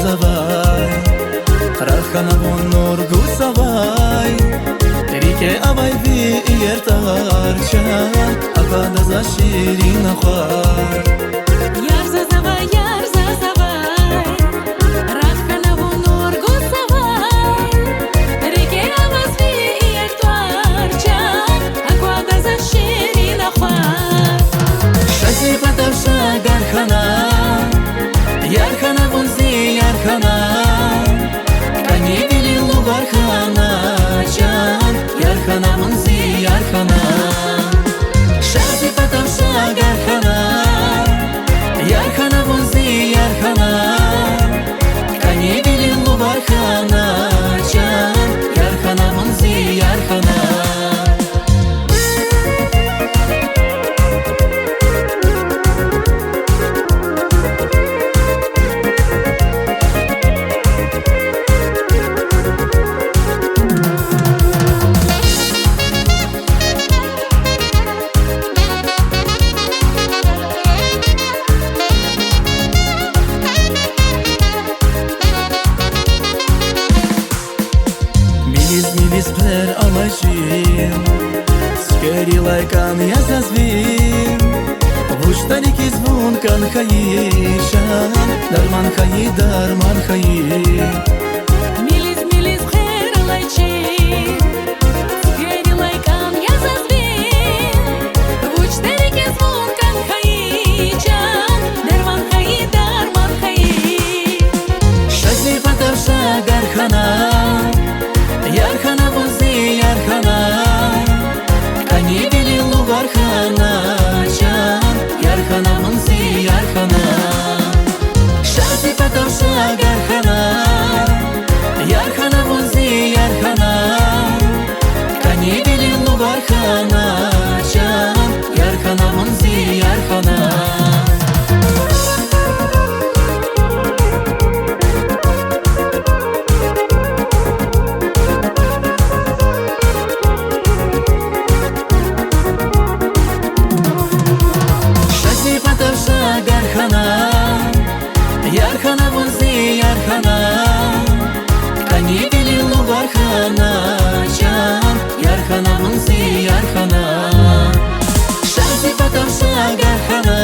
zavai Rachana vonor gusavai Rike avai vi iertar chan Akada za shirin akhar Yar zavai Rachana vonor gusavai Rike avai vi iertar chan Akada za shirin akhar Shazi patavsha garkhana Yarkhana vonzi yarkhana Kani dili lugarkhana chan Yarkhana vonzi yarkhana Shazi patavsha garkhana Yarkhana vonzi yarkhana Kani dili lugarkhana chan Yarkhana vonzi yarkhana Milis per alajim Skeri laikan yazazvim Vushtariki zvon kan khayishan Darman khayi Milis khair alaychim Skeri laikan yazazvim Vuchterike zvon kan khayichan Darman khayi Shazi patavsha garkhana Yarkhana vonzi yarkhana Kani dili lugarkhana chan Yarkhana vonzi yarkhana Shazi patavsha garkhana Yarkhana vonzi yarkhana Kani dili lugarkhana chan Yarkhana vonzi yarkhana Yarkhana vonzi yarkhana Kani dili lugarkhana chan Yarkhana vonzi yarkhana Shazi patavsha garkhana